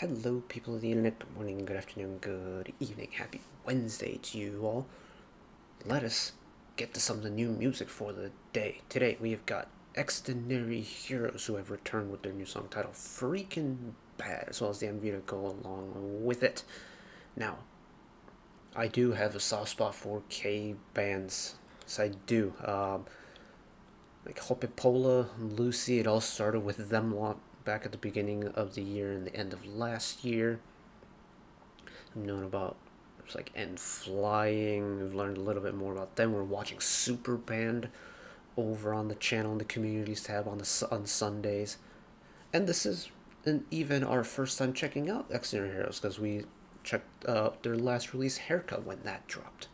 Hello, people of the internet. Good morning, good afternoon, good evening. Happy Wednesday to you all. Let us get to some of the new music for the day. Today, we have got Xdinary Heroes, who have returned with their new song titled Freakin Bad, as well as the MV to go along with it. Now, I do have a soft spot for K bands. Yes, I do. Like Hopepola, Lucy, it all started with them back at the beginning of the year and the end of last year. I've known about it's like End Flying. We've learned a little bit more about them. We're watching Super Band over on the channel in the communities tab on Sundays, and this is even our first time checking out Xdinary Heroes because we checked their last release, Haircut, when that dropped.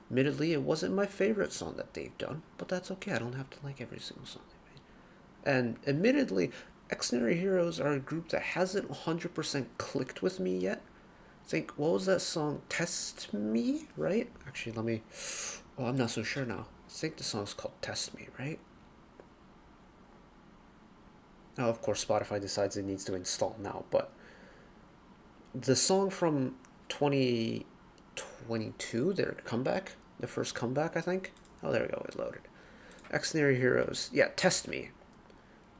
Admittedly, it wasn't my favorite song that they've done, but that's okay. I don't have to like every single song they made. And admittedly, Xdinary Heroes are a group that hasn't 100% clicked with me yet. I think, what was that song? Test Me, right? Actually, let me... Oh, I'm not so sure now. I think the song's called Test Me, right? Oh, of course, Spotify decides it needs to install now, but... The song from 2022, their comeback, the first comeback, I think. Oh, there we go, it loaded. Xdinary Heroes, yeah, Test Me,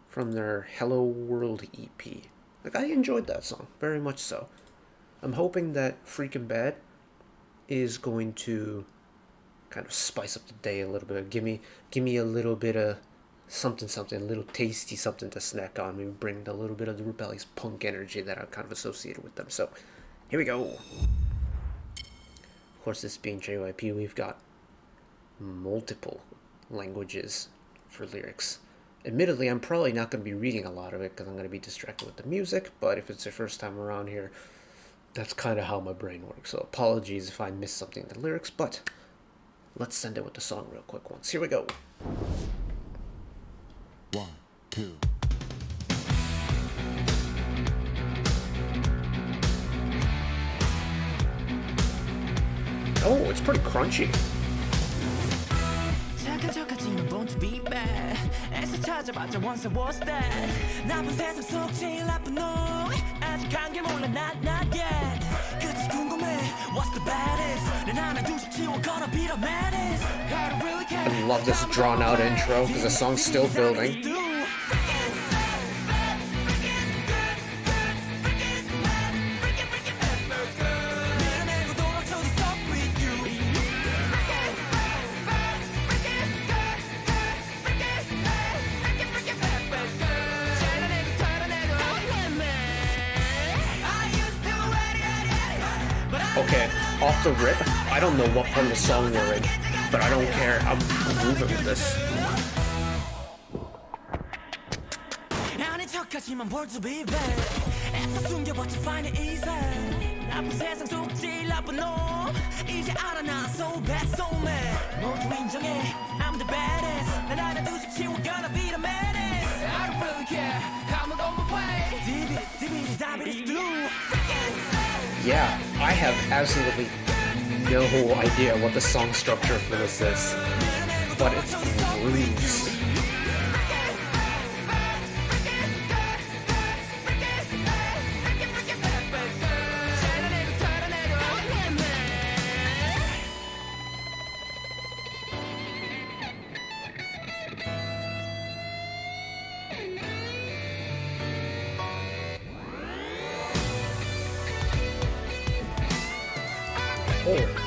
from their Hello World EP. Like, I enjoyed that song, very much so. I'm hoping that Freakin Bad is going to kind of spice up the day a little bit. Give me a little bit of something, a little tasty something to snack on. Maybe bring a little bit of the rebellious punk energy that I'm kind of associated with them. So, here we go. Of course, this being JYP, we've got multiple languages for lyrics. Admittedly, I'm probably not going to be reading a lot of it because I'm going to be distracted with the music, but if it's your first time around here, that's kind of how my brain works. So apologies if I miss something in the lyrics, but let's send it with the song real quick once. Here we go. 1, 2. Oh, it's pretty crunchy. I love this drawn out intro because the song's still building. Okay, off the rip, I don't know what part of the song we're in, but I don't care. I'm moving with this. Yeah, I have absolutely no idea what the song structure for this is, but it's grooves. Oh.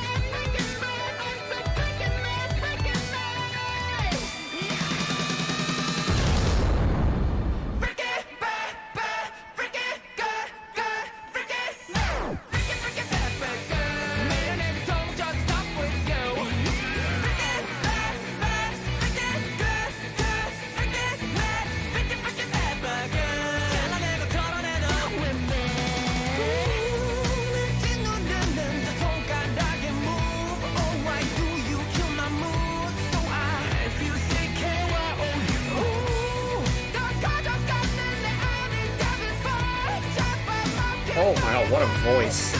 Oh my god, what a voice.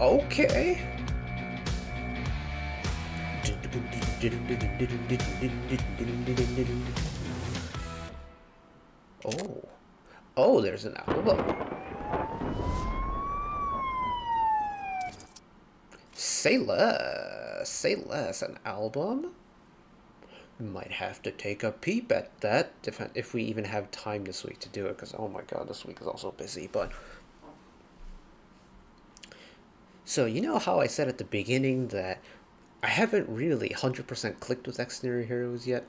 Okay. Oh. Oh, there's an album. Say less. Say less. An album? Might have to take a peep at that if we even have time this week to do it, because oh my god, this week is also busy. But so you know how I said at the beginning that I haven't really 100% clicked with Xdinary Heroes yet?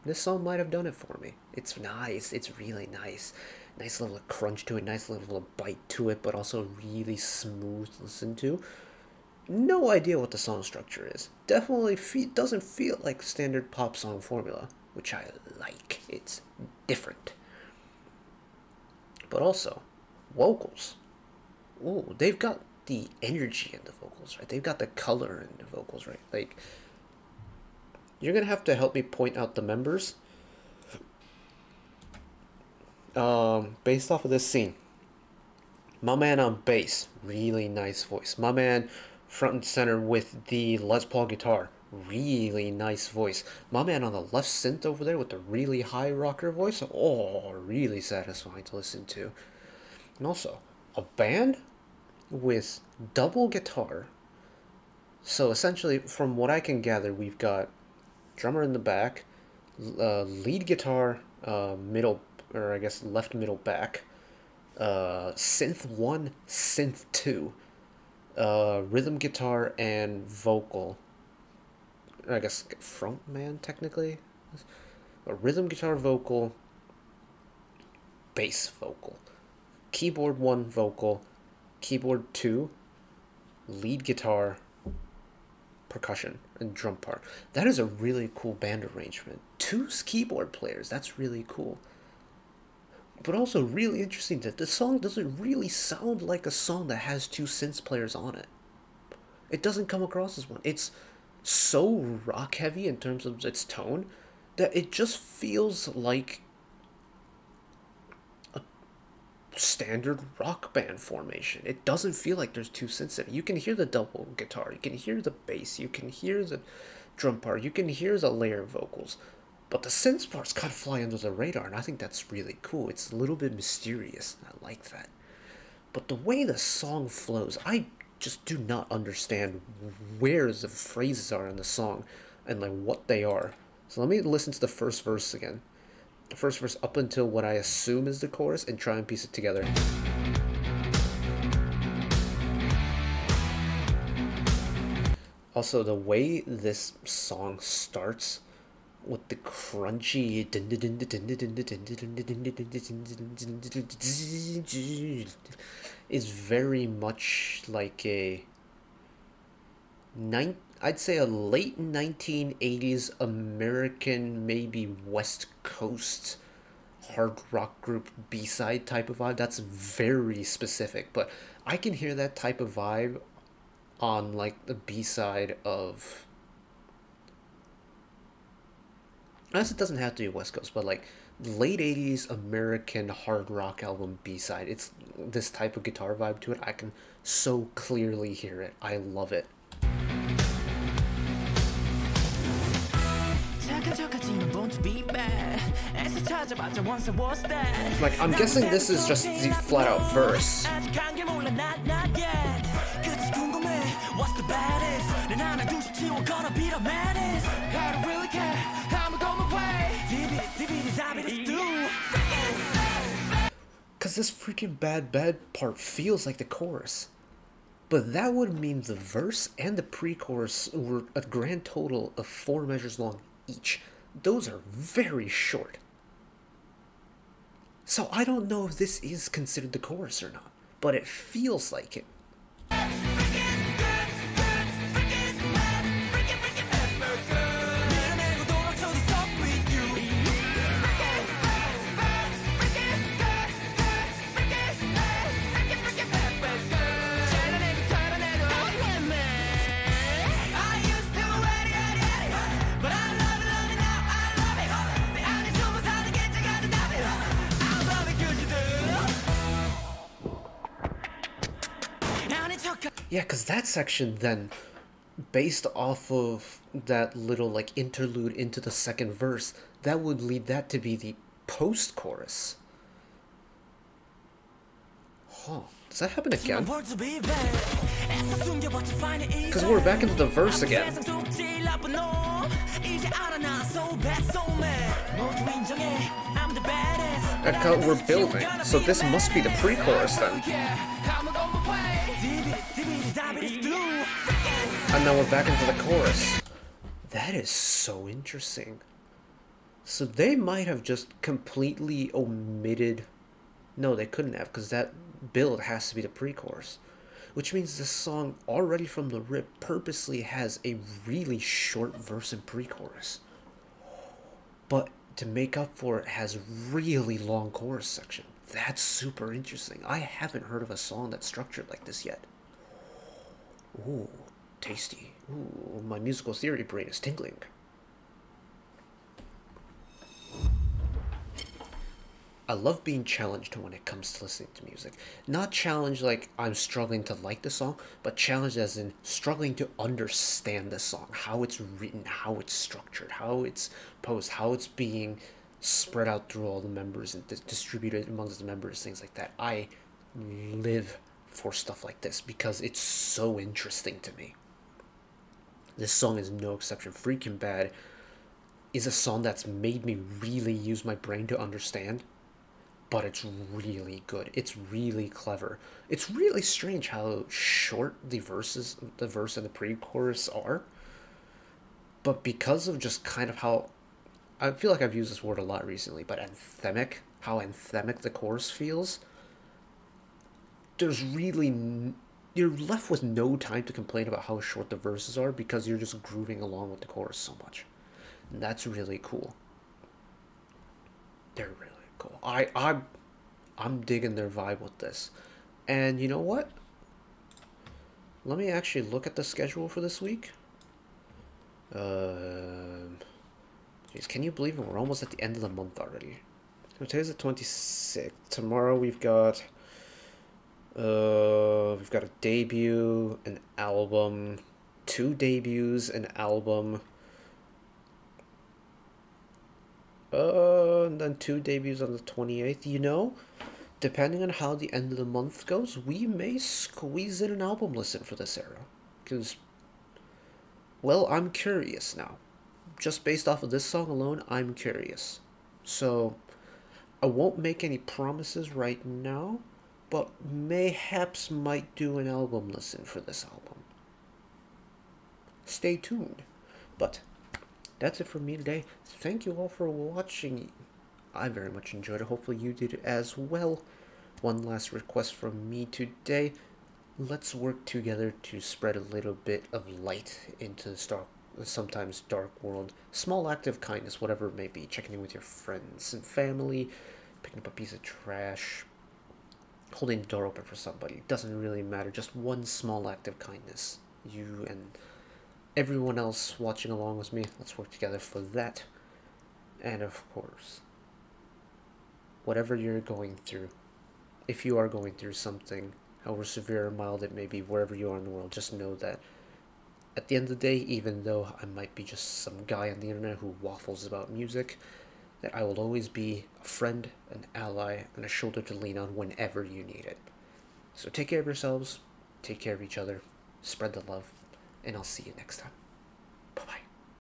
This song might have done it for me. It's nice. It's really nice. Nice level of crunch to it, nice level of bite to it, but also really smooth to listen to. No idea what the song structure is. Definitely doesn't feel like standard pop song formula, which I like. It's different. But also, vocals. Ooh, they've got the energy in the vocals, right? They've got the color in the vocals, right? Like, you're gonna have to help me point out the members. Based off of this scene. My man on bass, really nice voice. My man front and center with the Les Paul guitar, really nice voice. My man on the left synth over there with the really high rocker voice, oh, really satisfying to listen to. And also, a band with double guitar. So essentially, from what I can gather, we've got drummer in the back, lead guitar, middle, or I guess left middle back, synth 1, synth 2, rhythm guitar and vocal. I guess front man technically. A rhythm guitar, vocal, bass vocal, keyboard 1 vocal, keyboard 2, lead guitar, percussion, and drum part. That is a really cool band arrangement. 2 keyboard players, that's really cool. But also really interesting that the song doesn't really sound like a song that has 2 synth players on it. It doesn't come across as one. It's so rock heavy in terms of its tone that it just feels like a standard rock band formation. It doesn't feel like there's 2 synths in it. You can hear the double guitar, you can hear the bass, you can hear the drum part, you can hear the layer vocals. But the synth parts kind of fly under the radar, and I think that's really cool. It's a little bit mysterious, and I like that. But the way the song flows, I just do not understand where the phrases are in the song and like what they are. So let me listen to the first verse again. The first verse up until what I assume is the chorus and try and piece it together. Also, the way this song starts with the crunchy is very much like I'd say a late 1980s American, maybe West Coast hard rock group B-side type of vibe. That's very specific, but I can hear that type of vibe on like the B-side of, unless it doesn't have to be West Coast, but like late 80s American hard rock album B-side. It's this type of guitar vibe to it. I can so clearly hear it. I love it. Like, I'm guessing this is just the flat out verse. Because this freaking bad part feels like the chorus. But that would mean the verse and the pre-chorus were a grand total of 4 measures long each. Those are very short. So I don't know if this is considered the chorus or not, but it feels like it. Yeah, because that section then, based off of that little like interlude into the second verse, that would lead that to be the post-chorus. Huh. Does that happen again? Because we're back into the verse again. We're building, so this must be the pre-chorus then. And now we're back into the chorus. That is so interesting. So they might have just completely omitted... No, they couldn't have, because that build has to be the pre-chorus. Which means this song, already from the rip, purposely has a really short verse and pre-chorus. But to make up for it, has really long chorus section. That's super interesting. I haven't heard of a song that's structured like this yet. Ooh, tasty. Ooh, my musical theory brain is tingling. I love being challenged when it comes to listening to music. Not challenged like I'm struggling to like the song, but challenged as in struggling to understand the song, how it's written, how it's structured, how it's posed, how it's being spread out through all the members and distributed amongst the members, things like that. I live for stuff like this because it's so interesting to me. This song is no exception. Freakin Bad is a song that's made me really use my brain to understand. But it's really good. It's really clever. It's really strange how short the verse and the pre-chorus are. But because of just kind of how... I feel like I've used this word a lot recently, but anthemic. How anthemic the chorus feels. There's really... You're left with no time to complain about how short the verses are because you're just grooving along with the chorus so much. And that's really cool. They're really cool. I'm digging their vibe with this. And you know what? Let me actually look at the schedule for this week. Jeez, can you believe it? We're almost at the end of the month already. So today's the 26th. Tomorrow we've got a debut, an album, 2 debuts, an album. And then 2 debuts on the 28th. You know, depending on how the end of the month goes, we may squeeze in an album listen for this era. Because, well, I'm curious now. Just based off of this song alone, I'm curious. So, I won't make any promises right now, but mayhaps might do an album listen for this album. Stay tuned. But that's it for me today. Thank you all for watching. I very much enjoyed it. Hopefully you did as well. One last request from me today. Let's work together to spread a little bit of light into the sometimes dark world. Small act of kindness, whatever it may be. Checking in with your friends and family. Picking up a piece of trash. Holding the door open for somebody. It doesn't really matter. Just one small act of kindness. You and everyone else watching along with me, let's work together for that. And of course, whatever you're going through, if you are going through something, however severe or mild it may be, wherever you are in the world, just know that at the end of the day, even though I might be just some guy on the internet who waffles about music, that I will always be a friend, an ally, and a shoulder to lean on whenever you need it. So take care of yourselves, take care of each other, spread the love, and I'll see you next time.